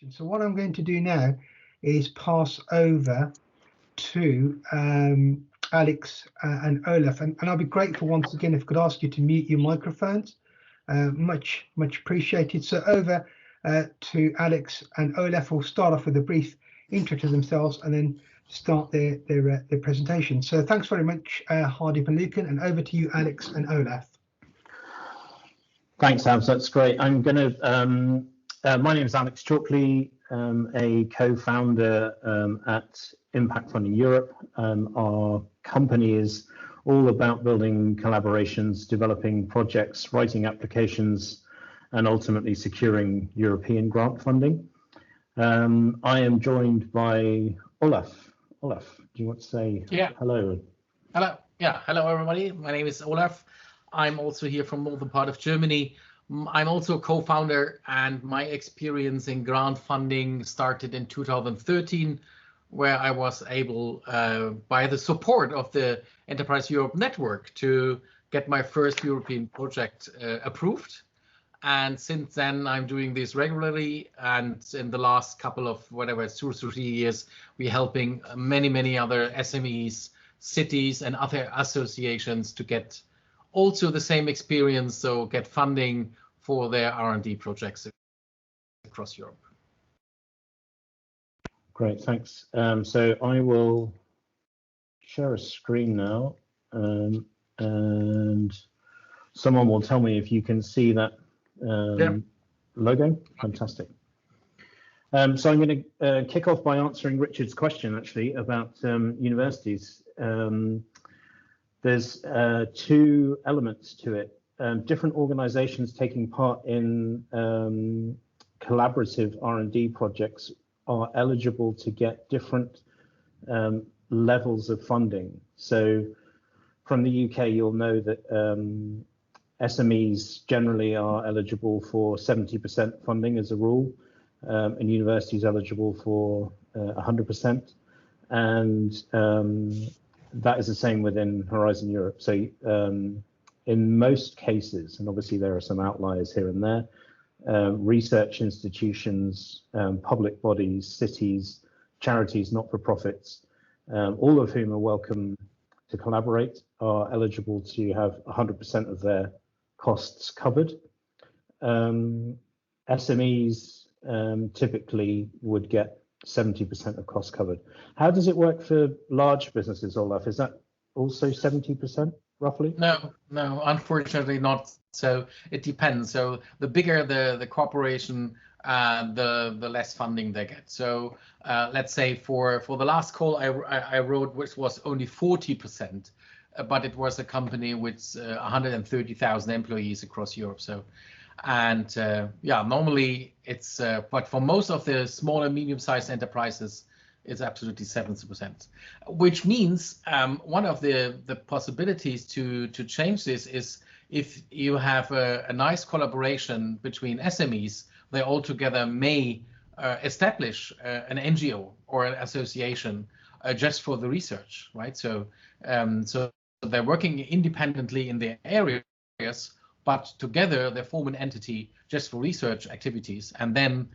So what I'm going to do now is pass over to Alex and Olaf, and I'll be grateful once again if I could ask you to mute your microphones. Much appreciated. So over to Alex and Olaf. Will start off with a brief intro to themselves and then start their presentation. So thanks very much, Hardeep and Lucan, and over to you, Alex and Olaf. Thanks, Abs. That's great. I'm going to. My name is Alex Chalkley, a co-founder at Impact Funding Europe. Our company is all about building collaborations, developing projects, writing applications, and ultimately securing European grant funding. I am joined by Olaf. Olaf, do you want to say hello? Hello. Yeah, hello everybody. My name is Olaf. I'm also here from northern part of Germany. I'm also a co-founder, and my experience in grant funding started in 2013, where I was able, by the support of the Enterprise Europe Network, to get my first European project approved. And since then, I'm doing this regularly. And in the last couple of, 2 or 3 years, we're helping many other SMEs, cities, and other associations to get also the same experience, so get funding for their R&D projects across Europe. Great, thanks. So I will share a screen now, and someone will tell me if you can see that logo. Fantastic. So I'm going to kick off by answering Richard's question, actually, about universities. There's 2 elements to it. Different organizations taking part in collaborative R&D projects are eligible to get different levels of funding. So from the UK, you'll know that SMEs generally are eligible for 70% funding as a rule, and universities eligible for 100%. And that is the same within Horizon Europe. So in most cases, and obviously there are some outliers here and there, research institutions, public bodies, cities, charities, not-for-profits, all of whom are welcome to collaborate, are eligible to have 100% of their costs covered. SMEs typically would get 70% of costs covered. How does it work for large businesses, Olaf? Is that also 70% roughly? No, unfortunately not. So it depends. So the bigger the corporation, the less funding they get. So let's say for the last call I wrote, which was only 40%, but it was a company with 130,000 employees across Europe. So, and normally it's, but for most of the small and medium-sized enterprises, it's absolutely 70%, which means one of the possibilities to change this is if you have a nice collaboration between SMEs, they all together may establish an NGO or an association just for the research, right? So, so they're working independently in their areas, but together they form an entity just for research activities, and then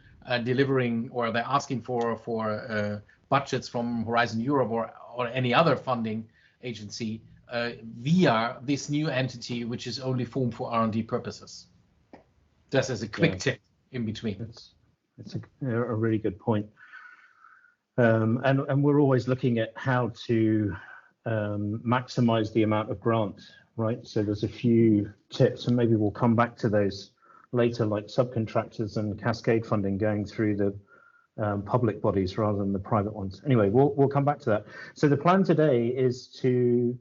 delivering, or they're asking for budgets from Horizon Europe or any other funding agency via this new entity, which is only formed for R&D purposes. Just as a quick tip in between. It's a really good point. And we're always looking at how to maximize the amount of grant, right? So there's a few tips, and maybe we'll come back to those later, like subcontractors and cascade funding going through the public bodies rather than the private ones. Anyway, we'll come back to that. So the plan today is to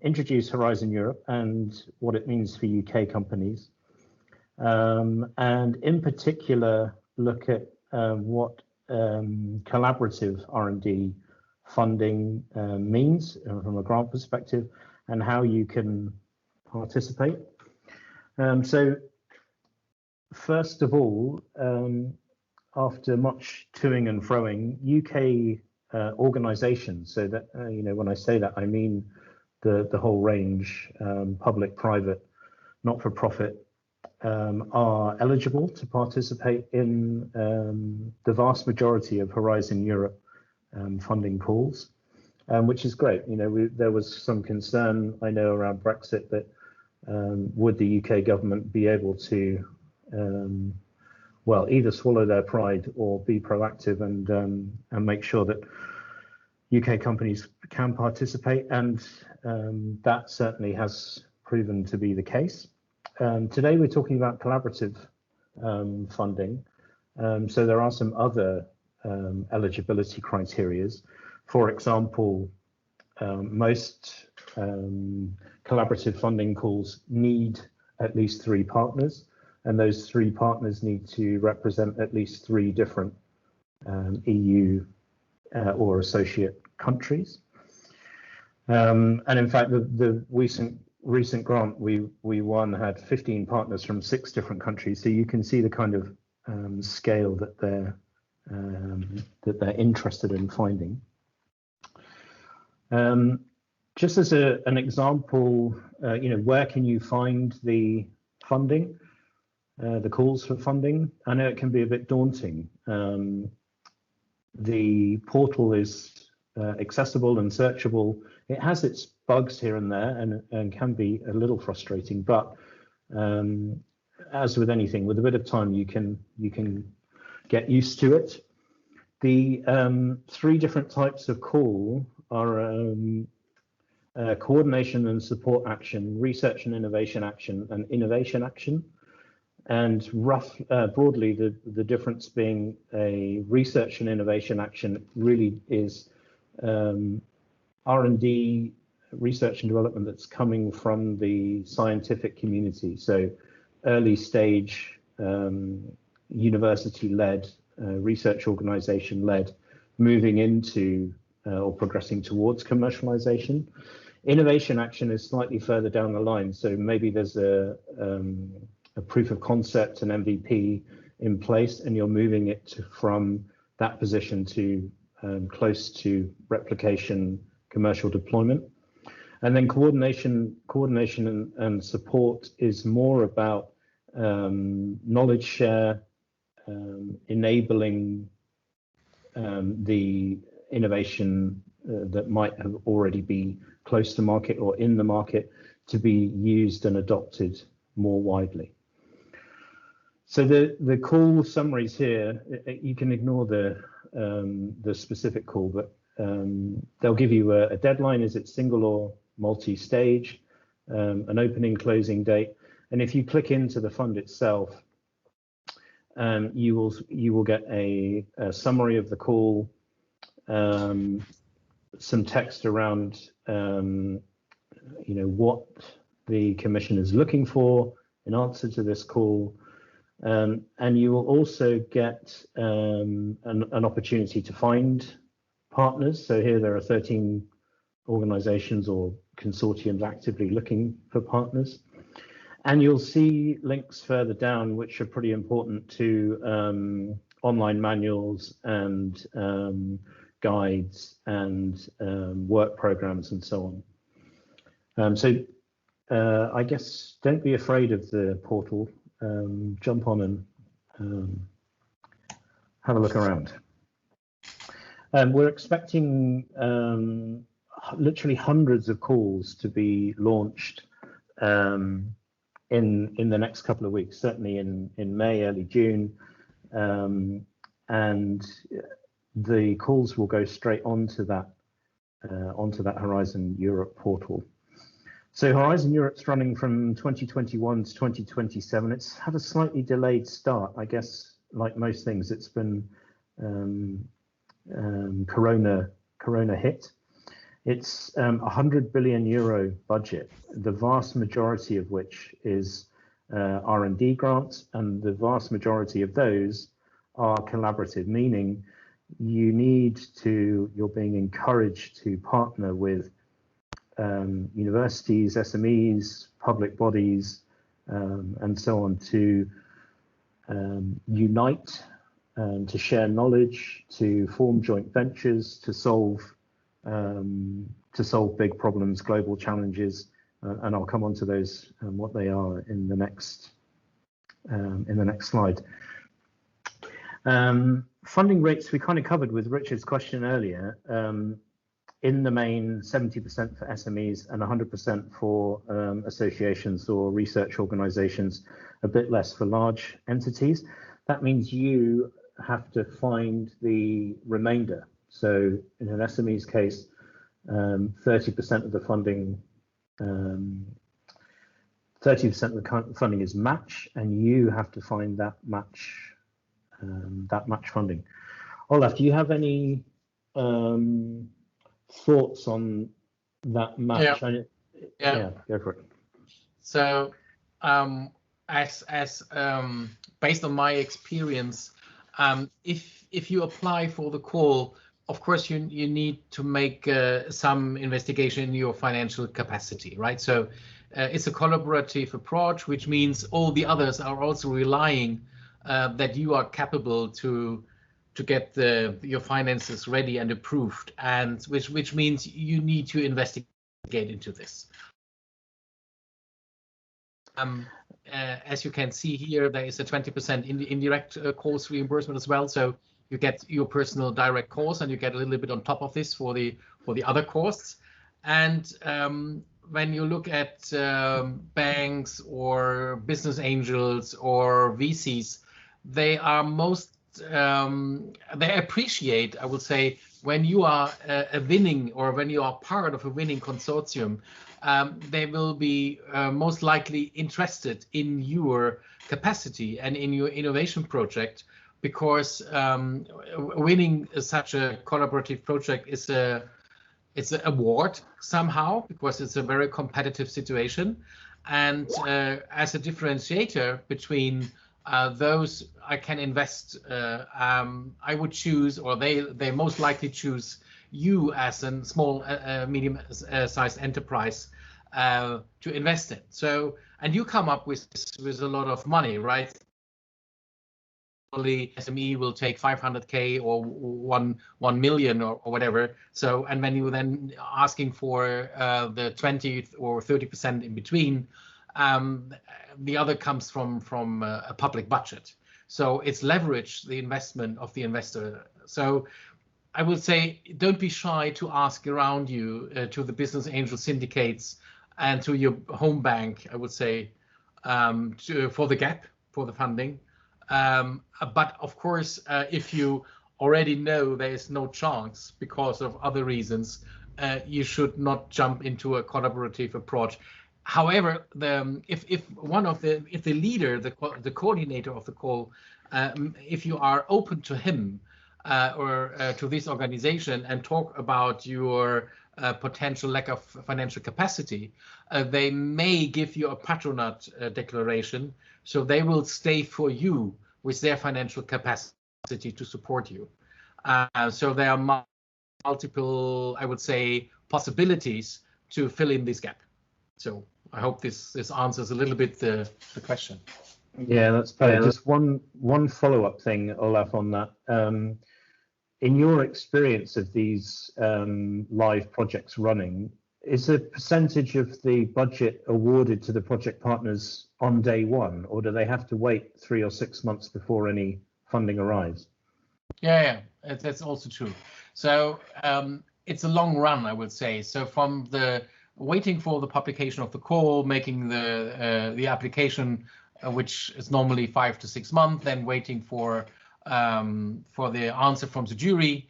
introduce Horizon Europe and what it means for UK companies, and in particular look at what collaborative R&D funding means from a grant perspective, and how you can participate. So first of all, after much toing and froing, UK organisations, so that when I say that, I mean the whole range, public, private, not-for-profit, are eligible to participate in the vast majority of Horizon Europe funding calls, which is great. You know, there was some concern, I know, around Brexit that would the UK government be able to, well, either swallow their pride or be proactive and make sure that UK companies can participate, and that certainly has proven to be the case. Today we're talking about collaborative funding, so there are some other eligibility criterias. For example, most collaborative funding calls need at least 3 partners, and those 3 partners need to represent at least 3 different EU or associate countries. And in fact, the recent grant we won had 15 partners from 6 different countries, so you can see the kind of scale that they're interested in finding. Just as an example, you know, where can you find the funding, the calls for funding? I know it can be a bit daunting. The portal is accessible and searchable. It has its bugs here and there, and can be a little frustrating, but as with anything, with a bit of time, you can get used to it. The 3 different types of call are coordination and support action, research and innovation action, and innovation action. And broadly, the difference being a research and innovation action really is R&D, research and development that's coming from the scientific community. So early stage, university-led, research organization-led, moving into or progressing towards commercialization. Innovation action is slightly further down the line. So maybe there's a proof of concept, an MVP in place, and you're moving it from that position to close to replication, commercial deployment. And then coordination and support is more about knowledge share, enabling the innovation that might have already been close to market or in the market to be used and adopted more widely. So the call summaries here, you can ignore the specific call, but they'll give you a deadline. Is it single or multi-stage, an opening closing date, and if you click into the fund itself, you will get a summary of the call, some text around you know, what the Commission is looking for in answer to this call, and you will also get an opportunity to find partners. So here there are 13 organizations or consortiums actively looking for partners. And you'll see links further down, which are pretty important to online manuals and guides and work programs and so on. So I guess don't be afraid of the portal. Jump on and have a look around. We're expecting literally hundreds of calls to be launched in the next couple of weeks, certainly in May, early June, and the calls will go straight onto that Horizon Europe portal. So Horizon Europe's running from 2021 to 2027. It's had a slightly delayed start, I guess. Like most things, it's been Corona hit. It's a €100 billion budget, the vast majority of which is R&D grants, and the vast majority of those are collaborative, meaning you're being encouraged to partner with universities, SMEs, public bodies, and so on to unite, to share knowledge, to form joint ventures, to solve big problems, global challenges, and I'll come on to those and what they are in the next in the next slide. Funding rates we kind of covered with Richard's question earlier. In the main, 70% for SMEs and 100% for associations or research organizations, a bit less for large entities. That means you have to find the remainder. So in an SME's case, 30% of the funding, 30% of the funding is match, and you have to find that match funding. Olaf, do you have any thoughts on that match? Yeah, go for it. So, based on my experience, if you apply for the call, of course you need to make some investigation in your financial capacity, right? So it's a collaborative approach, which means all the others are also relying that you are capable to get your finances ready and approved, and which means you need to investigate into this. As you can see here, there is a 20% indirect course reimbursement as well. So you get your personal direct course, and you get a little bit on top of this for the other costs. And when you look at banks or business angels or VCs, they are they appreciate, I would say, when you are a winning, or when you are part of a winning consortium, they will be most likely interested in your capacity and in your innovation project, because winning such a collaborative project is it's an award somehow, because it's a very competitive situation. And as a differentiator between those I can invest, I would choose, or they most likely choose you as a small, medium-sized enterprise to invest in. So, and you come up with a lot of money, right? SME will take 500K or 1 million or whatever. So, and when you then asking for the 20 or 30% in between, the other comes from a public budget. So it's leverage the investment of the investor. So I would say, don't be shy to ask around you to the business angel syndicates and to your home bank, I would say, for the gap, for the funding. But of course, if you already know there is no chance because of other reasons, you should not jump into a collaborative approach. However, if the leader, the coordinator of the call, if you are open to him or to this organization and talk about your potential lack of financial capacity, they may give you a patronage declaration. So they will stay for you with their financial capacity to support you. So there are multiple, I would say, possibilities to fill in this gap. So I hope this answers a little bit the question. Yeah, that's fair. Just one follow-up thing, Olaf, on that. In your experience of these live projects running, is a percentage of the budget awarded to the project partners on day one, or do they have to wait 3 or 6 months before any funding arrives? Yeah, that's also true. So it's a long run, I would say. So from the waiting for the publication of the call, making the application, which is normally 5 to 6 months, then waiting for the answer from the jury,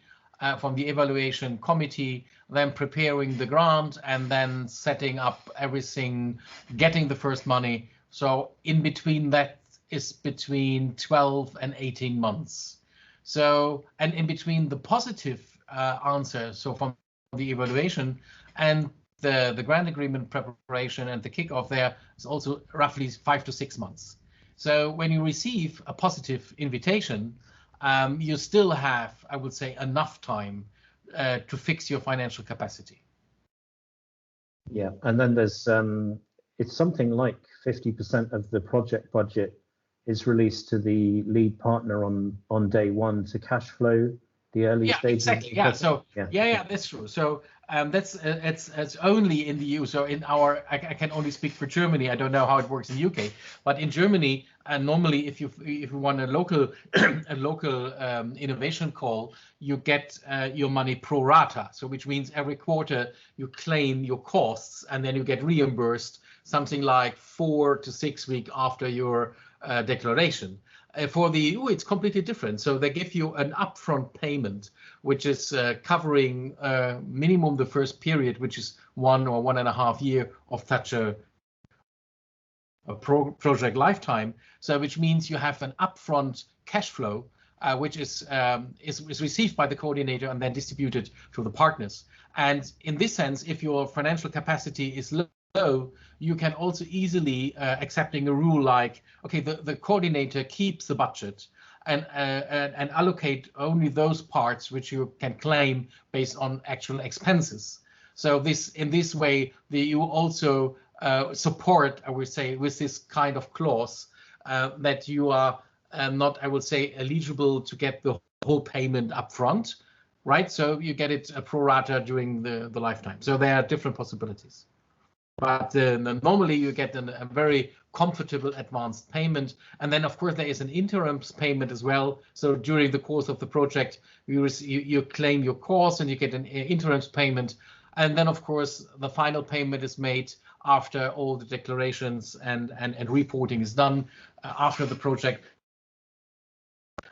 from the evaluation committee, then preparing the grant, and then setting up everything, getting the first money. So in between that is between 12 and 18 months. So, and in between the positive answer, so from the evaluation and the grant agreement preparation and the kickoff, there is also roughly 5 to 6 months. So when you receive a positive invitation, you still have, I would say, enough time to fix your financial capacity. Yeah, and then there's it's something like 50% of the project budget is released to the lead partner on day one to cash flow the early Yeah, stages? exactly. Yeah. So yeah, yeah, that's true. So that's it's only in the EU. So in our, I can only speak for Germany. I don't know how it works in the UK, but in Germany, normally if you want a local a local innovation call, you get your money pro rata. So which means every quarter you claim your costs and then you get reimbursed something like 4 to 6 weeks after your declaration. For the EU, it's completely different. So they give you an upfront payment, which is covering minimum the first period, which is 1 or 1.5 years of such a project lifetime. So which means you have an upfront cash flow, which is received by the coordinator and then distributed to the partners. And in this sense, if your financial capacity is low, you can also easily accepting a rule like, okay, the coordinator keeps the budget and allocate only those parts which you can claim based on actual expenses. So in this way, the EU also support, I would say, with this kind of clause that you are not, I would say, eligible to get the whole payment upfront, right? So you get it pro rata during the lifetime. So there are different possibilities. But normally you get a very comfortable advanced payment. And then, of course, there is an interim payment as well. So during the course of the project, you claim your cost and you get an interim payment. And then, of course, the final payment is made after all the declarations and reporting is done after the project,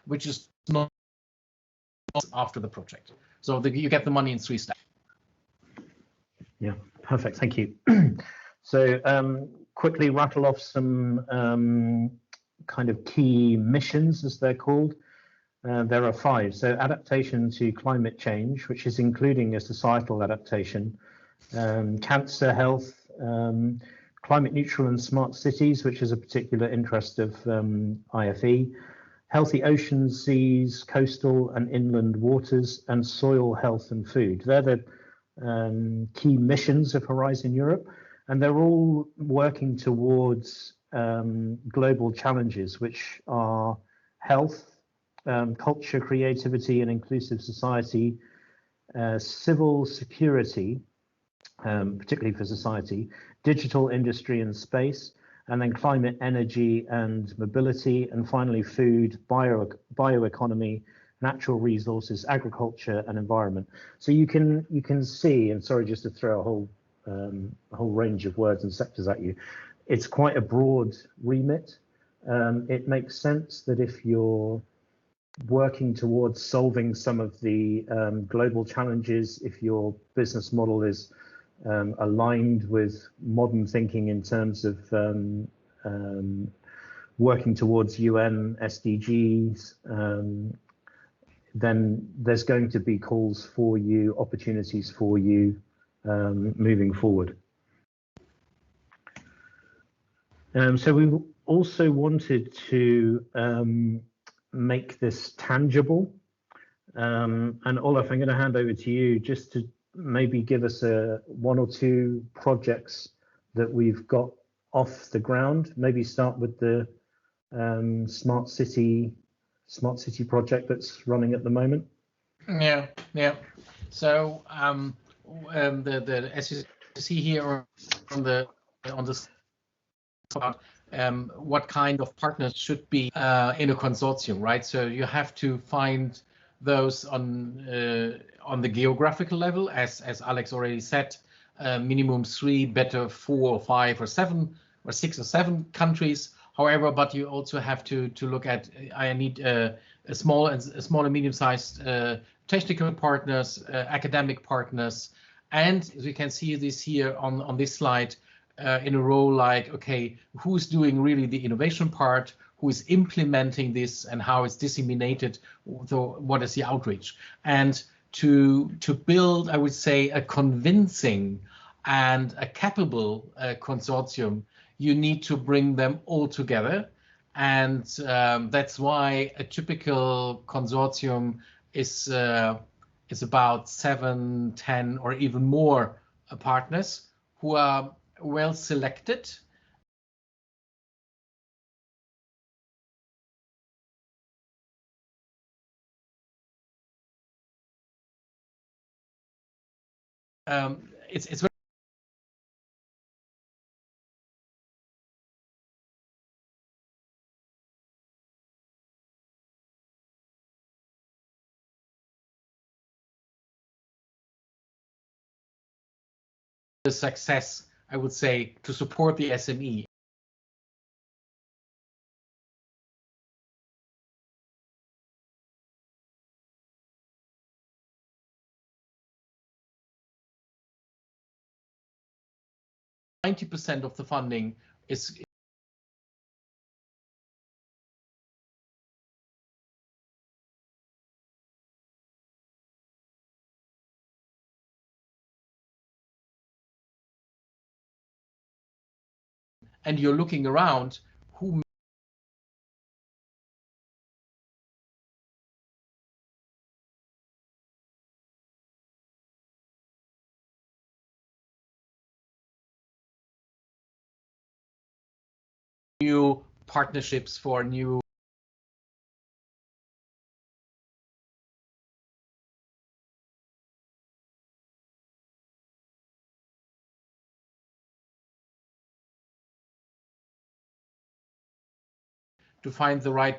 which is not after the project. So you get the money in 3 steps. Yeah, perfect. Thank you. So quickly rattle off some kind of key missions, as they're called. There are 5. So adaptation to climate change, which is including a societal adaptation, cancer health, climate neutral and smart cities, which is a particular interest of IFE, healthy oceans, seas, coastal and inland waters, and soil health and food. They're the key missions of Horizon Europe, and they're all working towards global challenges, which are health, culture, creativity and inclusive society, civil security, particularly for society, digital industry and space, and then climate, energy and mobility, and finally food, bioeconomy, natural resources, agriculture and environment. So you can see, and sorry, just to throw a whole range of words and sectors at you, it's quite a broad remit. It makes sense that if you're working towards solving some of the global challenges, if your business model is aligned with modern thinking in terms of working towards UN SDGs, then there's going to be calls for you, opportunities for you moving forward. So we also wanted to make this tangible. And Olaf, I'm going to hand over to you just to maybe give us 1 or 2 projects that we've got off the ground. Maybe start with the smart city project that's running at the moment. Yeah. So as you see here on the spot, what kind of partners should be in a consortium, right? So you have to find those on the geographical level, as Alex already said, minimum 3, better 4 or 5 or 7 or 6 or 7 countries. However, but you also have to look at, I need a small and medium-sized technical partners, academic partners, and as we can see this here on this slide, in a role like, okay, who's doing really the innovation part, who is implementing this, and how it's disseminated, so what is the outreach, and to build, I would say, a convincing and a capable consortium, you need to bring them all together. And that's why a typical consortium is about 7, 10, or even more partners who are well selected it's very the success, I would say, to support the SME. %90 of the funding is and you're looking around who new partnerships for new to find the right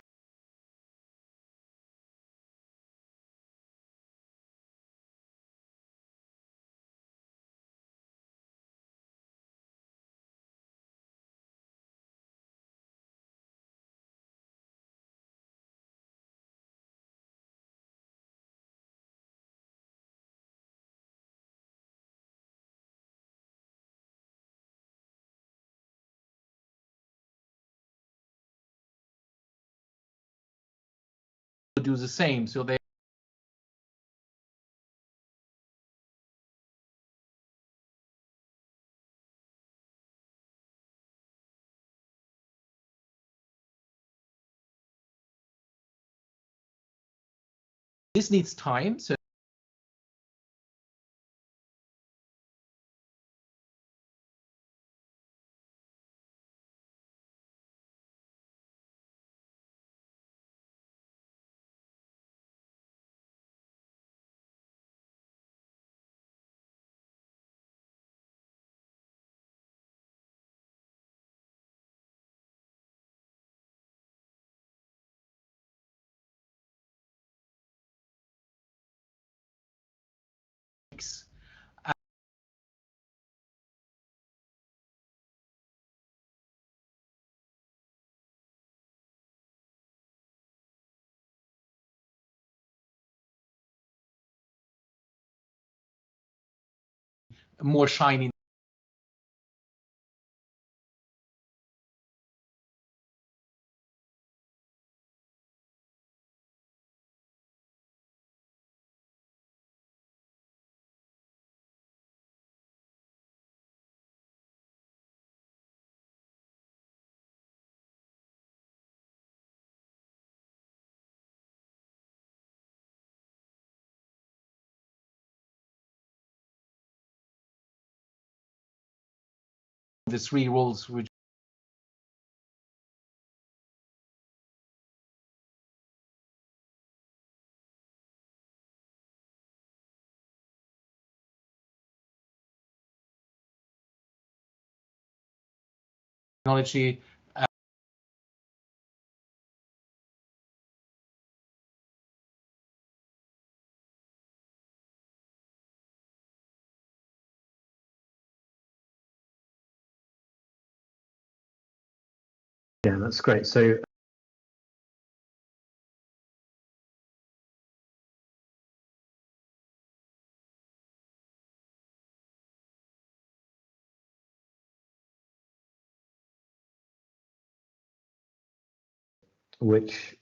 to do the same. So they this needs time. So more shiny. The three rules which technology Yeah, that's great. So which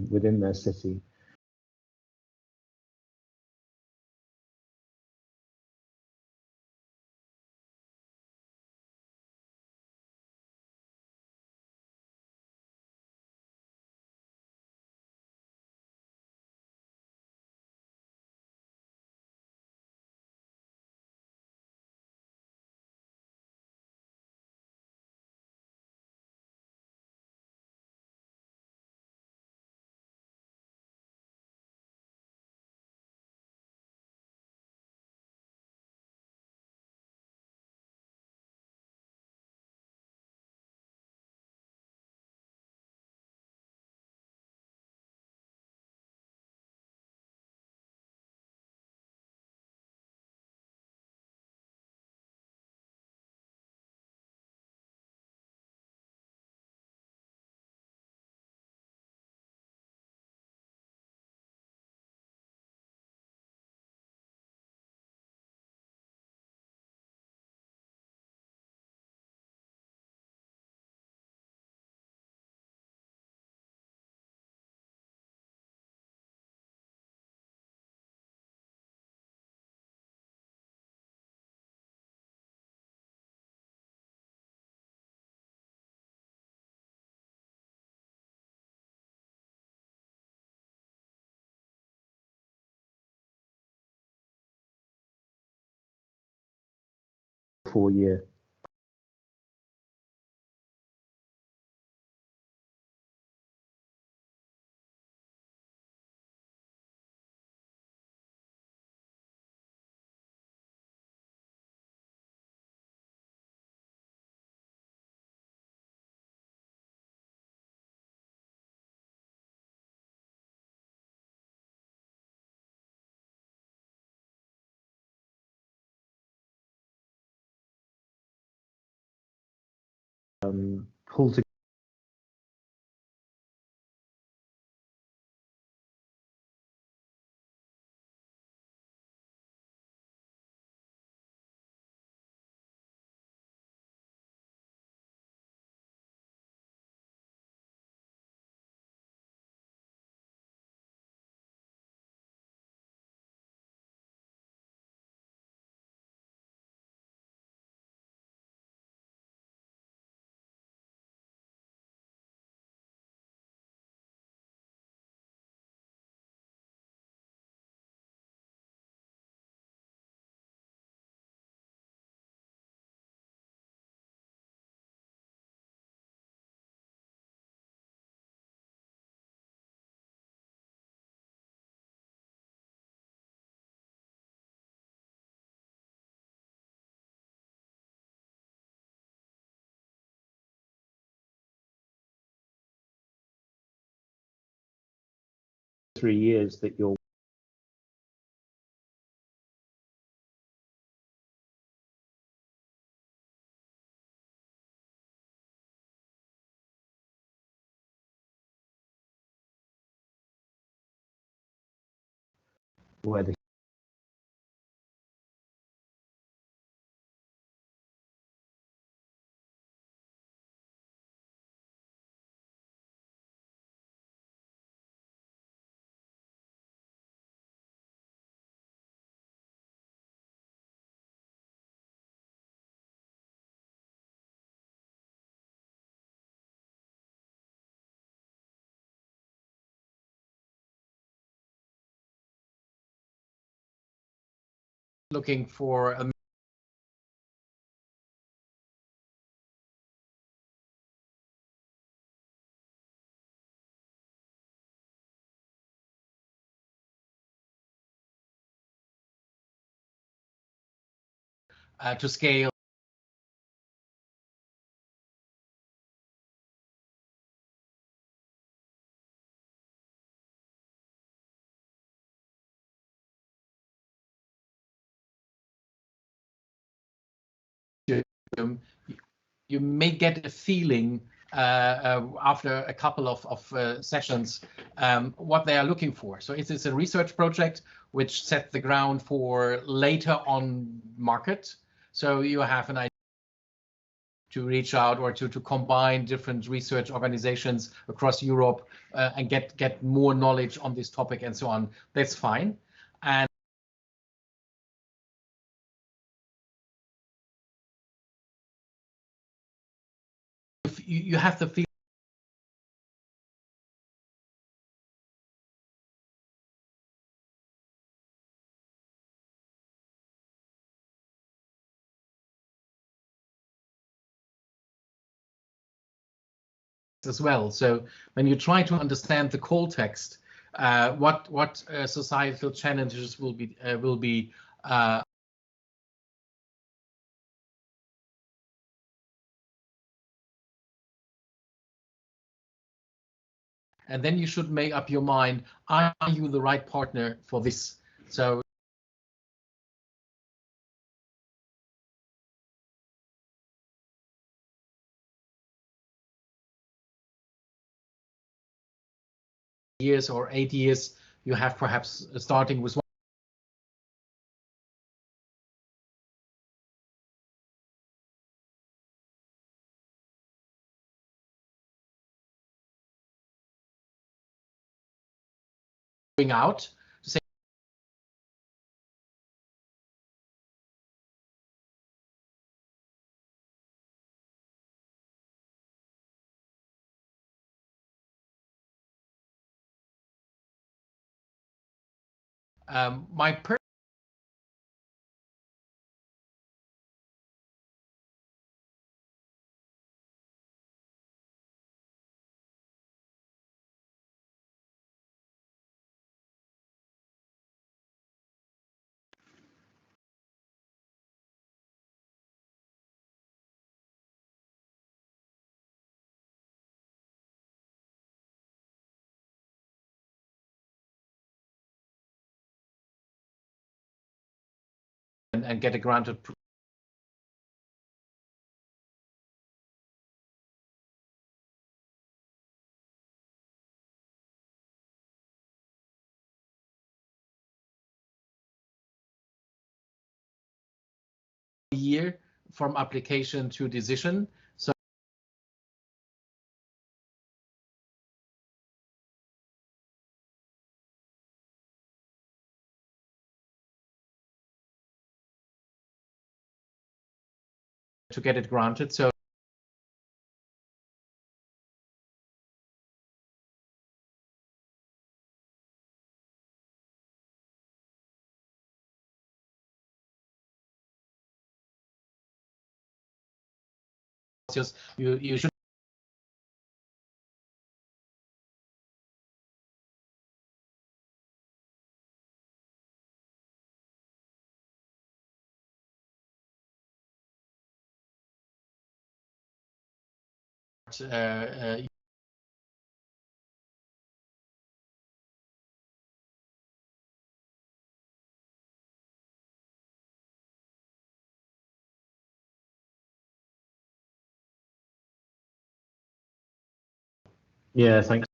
within their city. 4-year. Pull together for 3 years that you're where the looking for a to scale um, you may get a feeling after a couple of sessions what they are looking for. So it is a research project which set the ground for later on market. So you have an idea to reach out or to combine different research organizations across Europe and get more knowledge on this topic and so on. That's fine. And if you have the feeling as well. So when you try to understand the call text, what societal challenges will be and then you should make up your mind, are you the right partner for this? So years or 8 years, you have perhaps starting with going out to say my and get a granted year from application to decision. So to get it granted. So you should Yeah, thanks.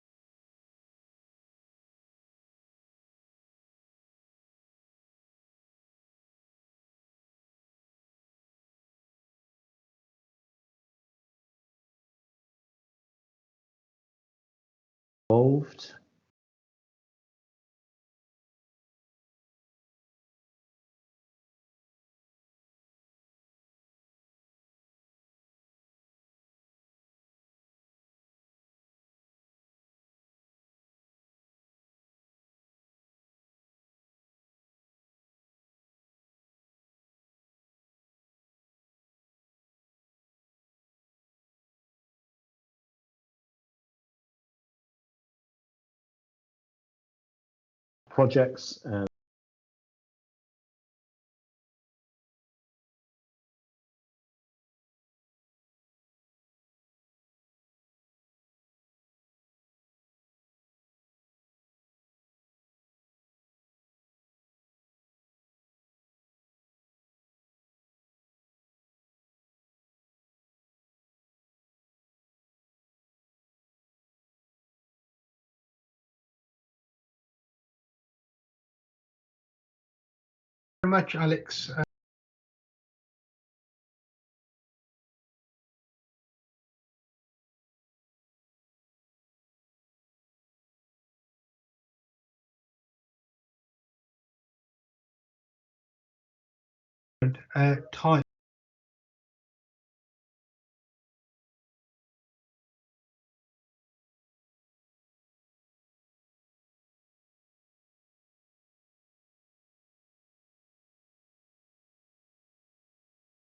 Involved. Projects and Very much, Alex. Time.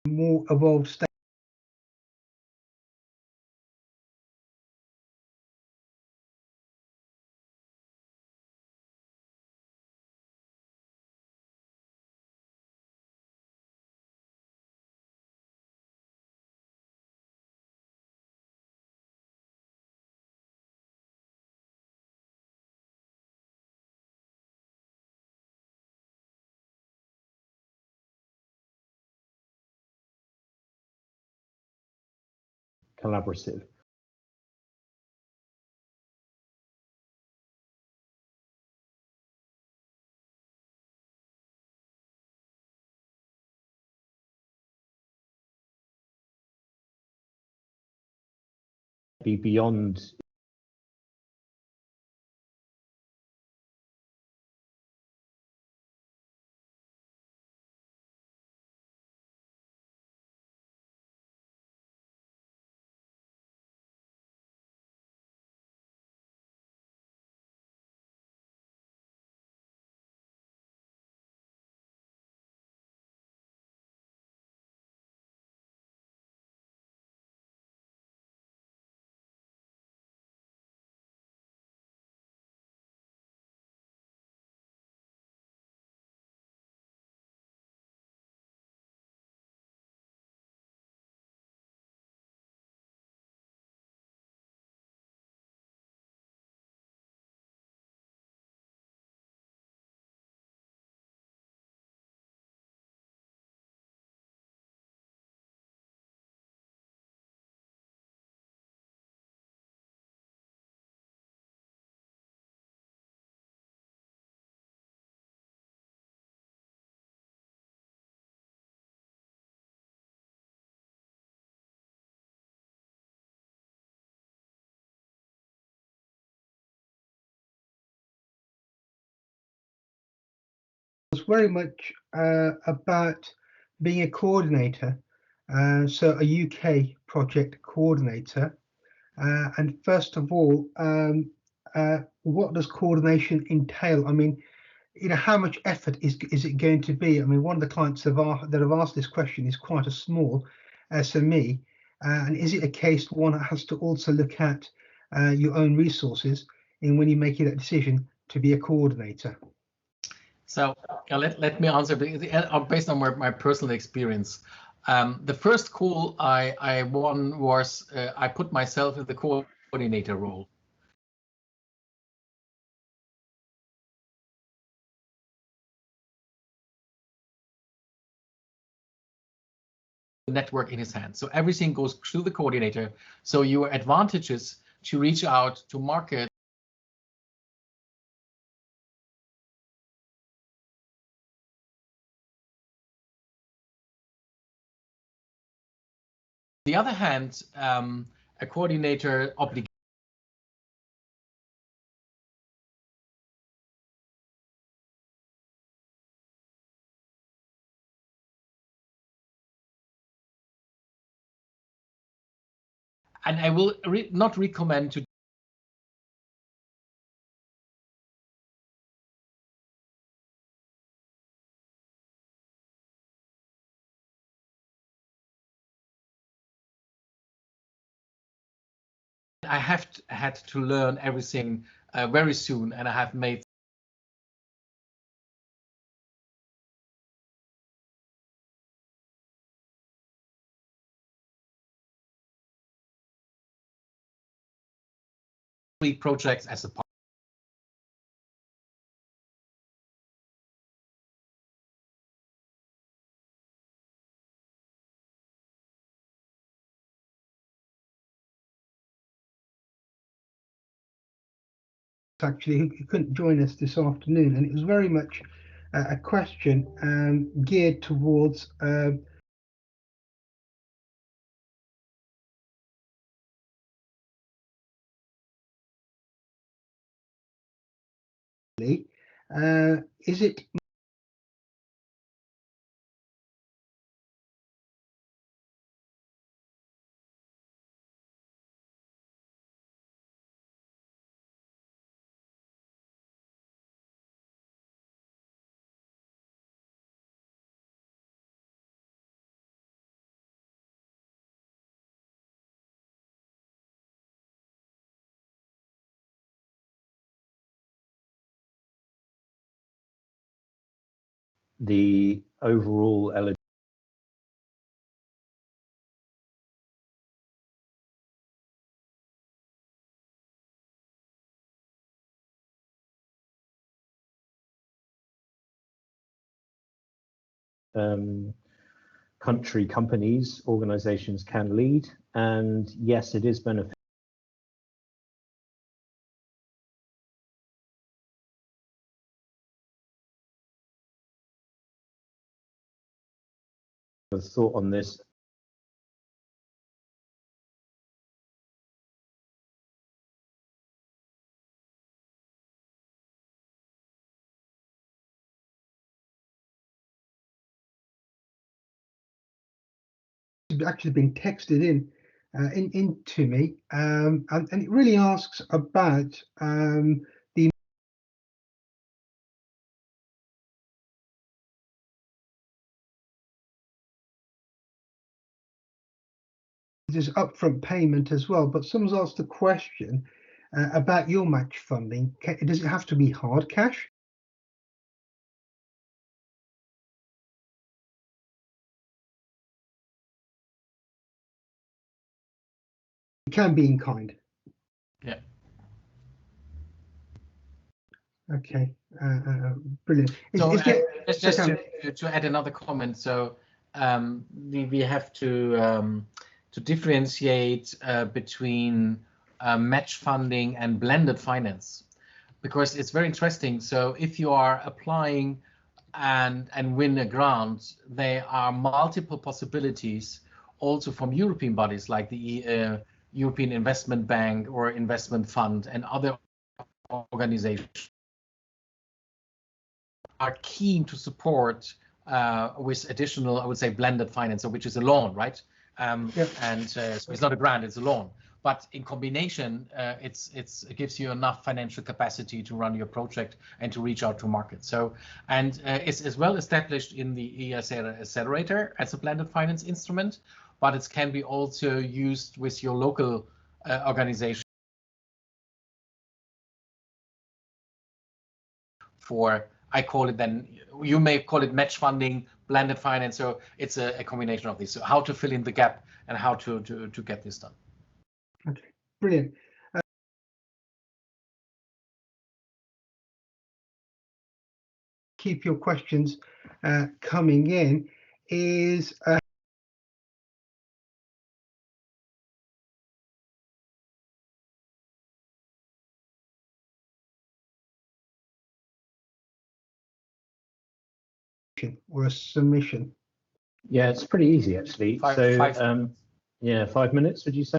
More evolved state. collaborative. Be beyond very much about being a coordinator, so a UK project coordinator. And first of all, what does coordination entail? I mean, how much effort is it going to be? I mean, one of the clients that have asked this question is quite a small SME, and is it a case one has to also look at your own resources in when you're making that decision to be a coordinator? So let me answer based on my personal experience. The first call I won was I put myself in the coordinator role. Network in his hand, so everything goes through the coordinator. So your advantages to reach out to market. On the other hand, a coordinator obligation. And I will not recommend to I had to learn everything very soon, and I have made three projects as a part. Actually, he couldn't join us this afternoon, and it was very much a question geared towards is it the overall eligibility country companies, organizations can lead, and yes, it is beneficial. Thought on this. actually been texted into me, and it really asks about the there's upfront payment as well. But someone's asked a question about your match funding. Does it have to be hard cash? It can be in kind. Yeah. Okay, brilliant. So just to add another comment. So we have to differentiate between match funding and blended finance, because it's very interesting. So if you are applying and win a grant, there are multiple possibilities also from European bodies like the European Investment Bank or Investment Fund and other organizations. are keen to support with additional, I would say, blended finance, which is a loan, right? And so it's not a grant, it's a loan. But in combination, it gives you enough financial capacity to run your project and to reach out to market. So, and it's as well established in the ESA accelerator as a blended finance instrument, but it can be also used with your local organization for, I call it then, you may call it match funding, blended finance. So it's a combination of these. So how to fill in the gap and how to get this done. Okay, brilliant. Keep your questions coming in. Is or a submission? Yeah, it's pretty easy actually. Yeah, 5 minutes, would you say?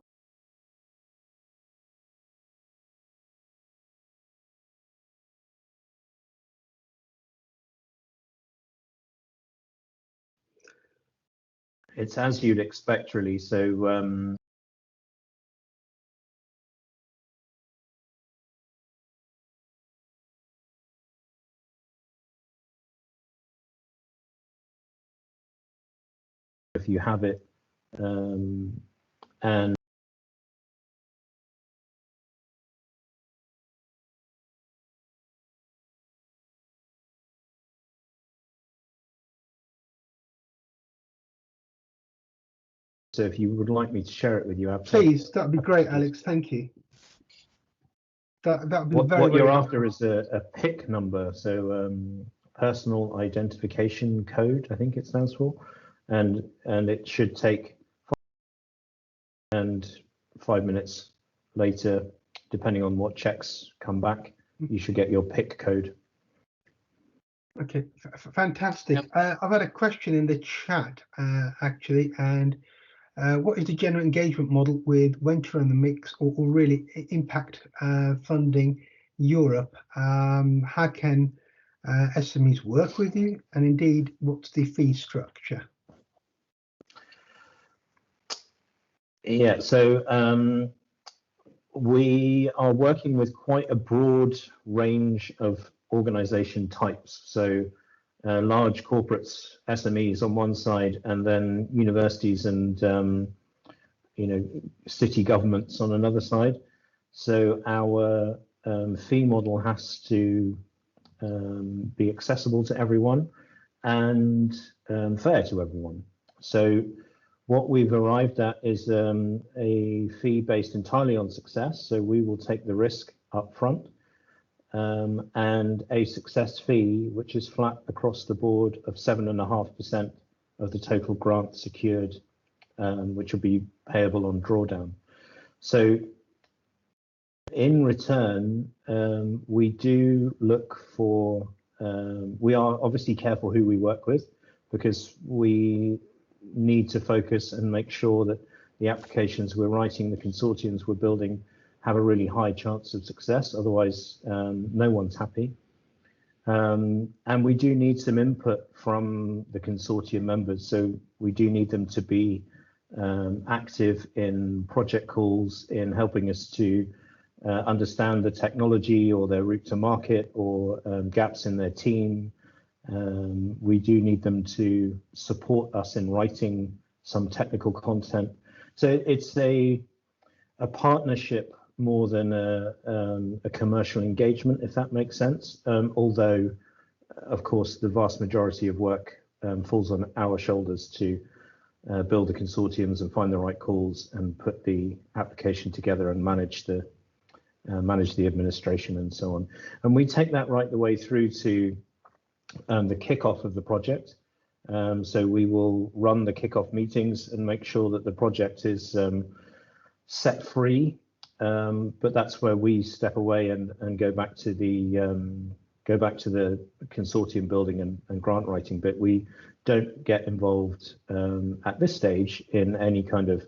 It's as you'd expect, really. So if you have it, and so if you would like me to share it with you, please, that'd be great, Alex. Thank you. That'd be what you're after is a PIC number, so personal identification code, I think it stands for, and it should take 5 minutes later, depending on what checks come back, you should get your PIC code. Okay, fantastic. Yep. I've had a question in the chat actually, and what is the general engagement model with venture in the mix, or really impact funding Europe? How can SMEs work with you, and indeed, what's the fee structure? Yeah, so we are working with quite a broad range of organization types. So large corporates, SMEs on one side, and then universities and city governments on another side. So our fee model has to be accessible to everyone and fair to everyone. So what we've arrived at is a fee based entirely on success. So we will take the risk up front, and a success fee, which is flat across the board, of 7.5% of the total grant secured, which will be payable on drawdown. So in return, we do look for, we are obviously careful who we work with, because we need to focus and make sure that the applications we're writing, the consortiums we're building, have a really high chance of success. Otherwise, no one's happy. And we do need some input from the consortium members. So we do need them to be active in project calls, in helping us to understand the technology or their route to market, or gaps in their team. We do need them to support us in writing some technical content. So it's a partnership more than a commercial engagement, if that makes sense. Although, of course, the vast majority of work falls on our shoulders to build the consortiums and find the right calls and put the application together and manage the administration and so on. And we take that right the way through to the kickoff of the project. So we will run the kickoff meetings and make sure that the project is set free. But that's where we step away and go back to the consortium building and grant writing bit. We don't get involved at this stage in any kind of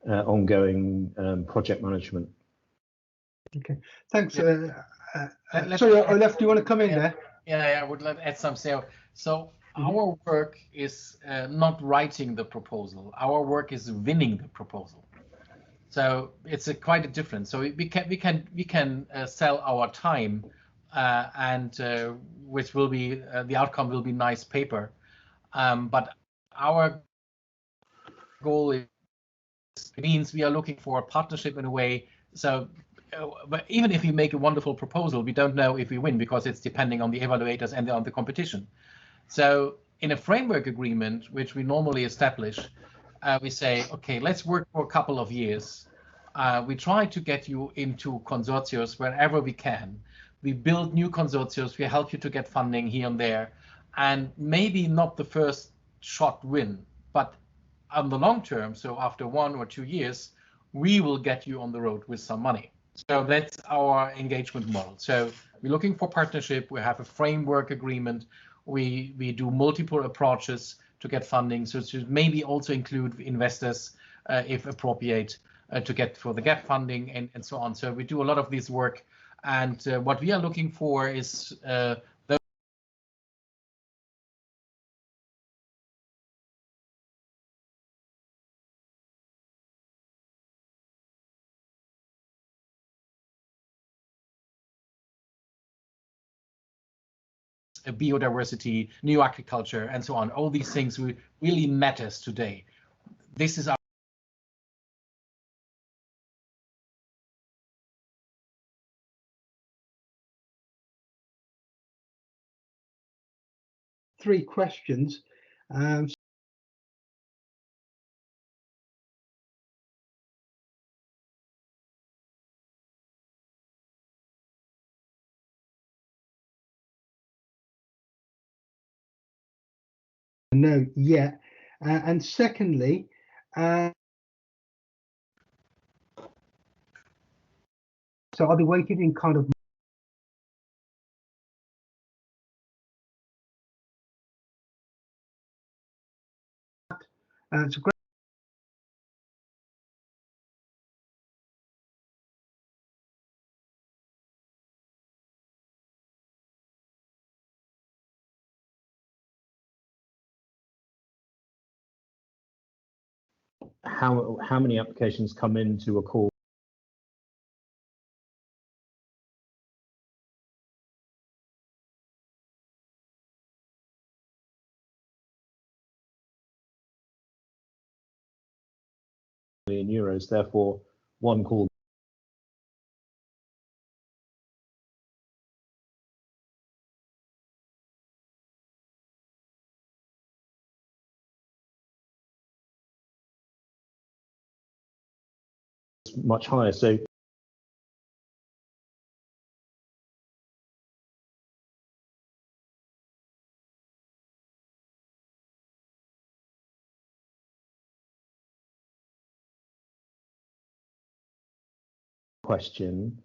ongoing project management. Okay, thanks. Sorry, Olaf, do you want to come in there? Yeah, I would like to add something. So our work is not writing the proposal. Our work is winning the proposal. So it's quite a difference. So we can sell our time, and which will be the outcome will be nice paper, but our goal is means we are looking for a partnership in a way. So, but even if we make a wonderful proposal, we don't know if we win because it's depending on the evaluators and on the competition. So in a framework agreement, which we normally establish, we say, okay, let's work for a couple of years. We try to get you into consortiums wherever we can. We build new consortiums. We help you to get funding here and there. And maybe not the first shot win, but on the long term, so after 1 or 2 years, we will get you on the road with some money. So that's our engagement model. So we're looking for partnership. We have a framework agreement. We do multiple approaches to get funding. So to maybe also include investors, if appropriate, to get for the gap funding and so on. So we do a lot of this work. And what we are looking for is biodiversity, new agriculture, and so on. All these things really matters today. This is our 3 questions. No, yet. And secondly, so are they weighted in kind of it's a great How many applications come into a call? €1 million, therefore one call is much higher. So question,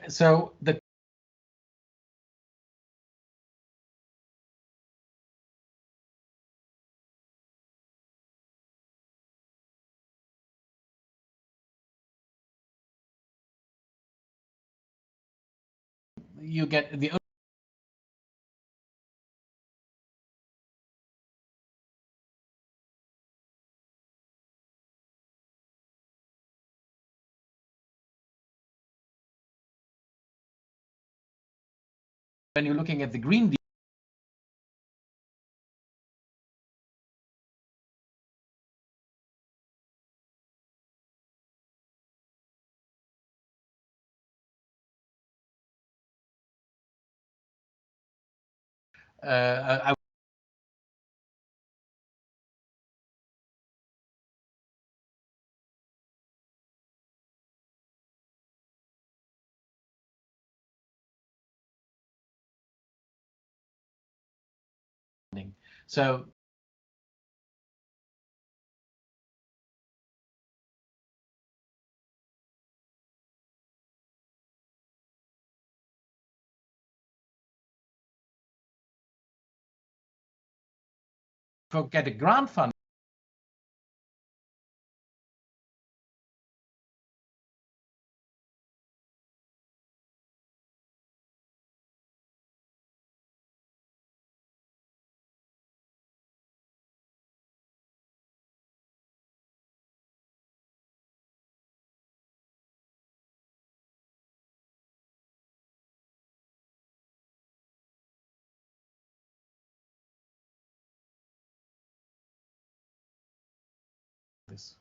so the you get the when you're looking at the green deal, I So for get a grant fund, this.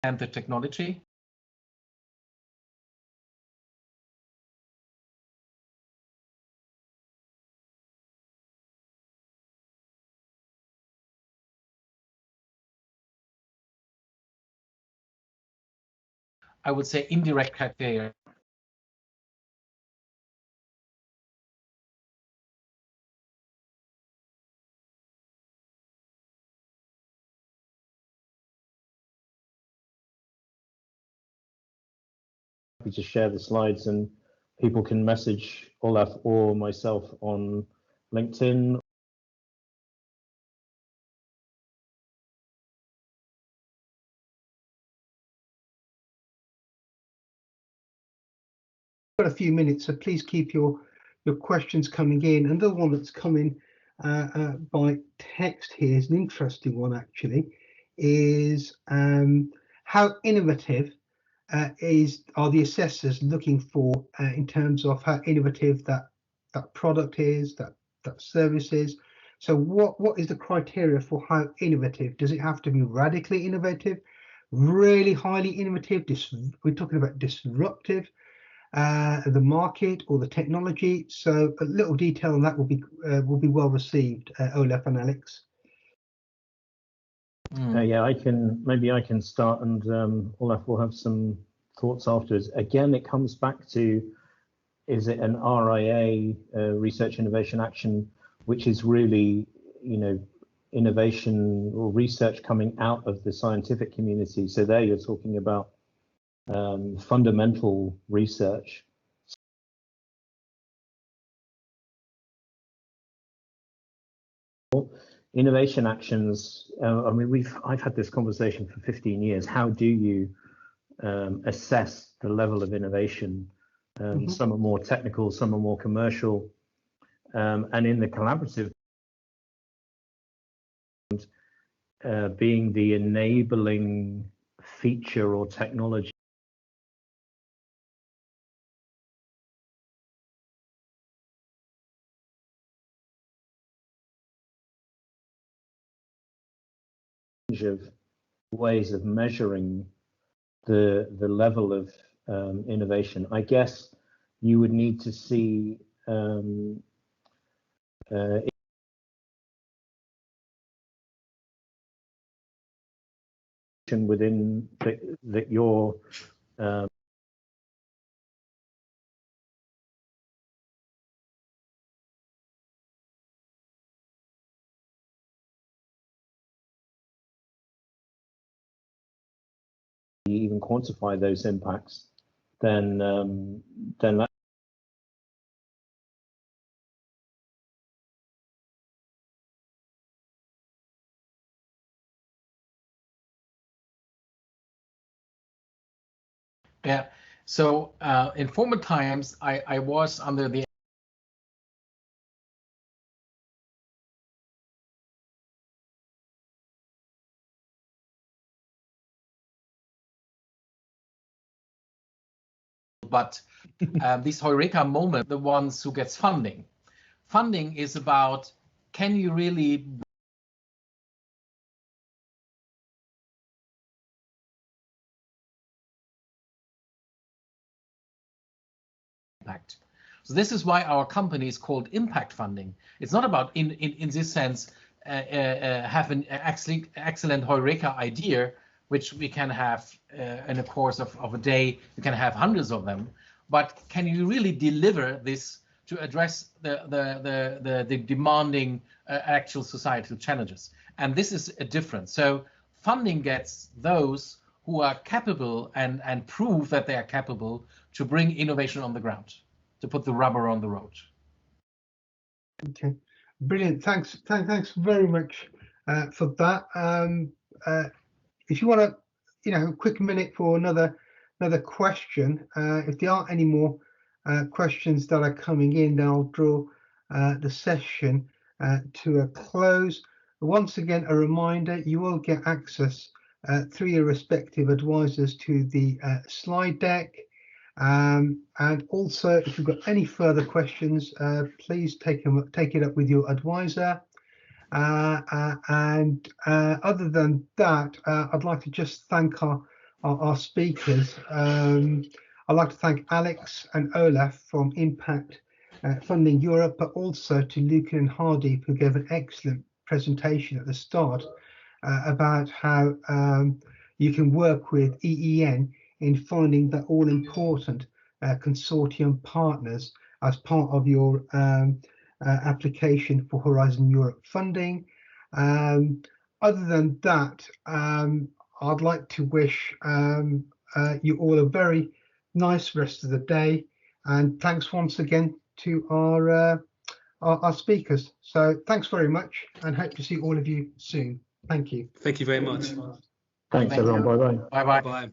And the technology. I would say indirect criteria. Happy to share the slides, and people can message Olaf or myself on LinkedIn. Got a few minutes, so please keep your questions coming in. And the one that's coming by text here is an interesting one, actually, is how innovative are the assessors looking for in terms of how innovative that product is, that service is. So what is the criteria for how innovative? Does it have to be radically innovative, really highly innovative? We're talking about disruptive, the market or the technology. So a little detail on that will be well received, Olaf and Alex. Yeah, I can start, and Olaf will have some thoughts afterwards. Again, it comes back to, is it an RIA, research innovation action, which is really, innovation or research coming out of the scientific community. So there you're talking about fundamental research. Innovation actions, I've had this conversation for 15 years. How do you assess the level of innovation? Some are more technical, some are more commercial. And in the collaborative, being the enabling feature or technology of ways of measuring the level of innovation. I guess you would need to see within that your even quantify those impacts, then that Yeah. So in former times, I was under the but this Heureka moment, the ones who gets funding funding is about, can you really impact? So this is why our company is called impact funding. It's not about, in this sense, have an excellent Heureka idea, which we can have in the course of a day. You can have hundreds of them, but can you really deliver this to address the demanding actual societal challenges? And this is a difference. So funding gets those who are capable and prove that they are capable to bring innovation on the ground, to put the rubber on the road. Okay, brilliant. Thanks very much for that. If you want to, a quick minute for another question. If there aren't any more questions that are coming in, then I'll draw the session to a close. Once again, a reminder: you will get access through your respective advisors to the slide deck. And also, if you've got any further questions, please take it up with your advisor. And other than that, I'd like to just thank our speakers. I'd like to thank Alex and Olaf from Impact Funding Europe, but also to Lucan and Hardeep, who gave an excellent presentation at the start about how you can work with EEN in finding the all-important consortium partners as part of your application for Horizon Europe funding. Other than that, I'd like to wish you all a very nice rest of the day, and thanks once again to our speakers. So thanks very much, and hope to see all of you soon. Thank you. Thank you very much. Thanks everyone. Bye bye. Bye bye. Bye.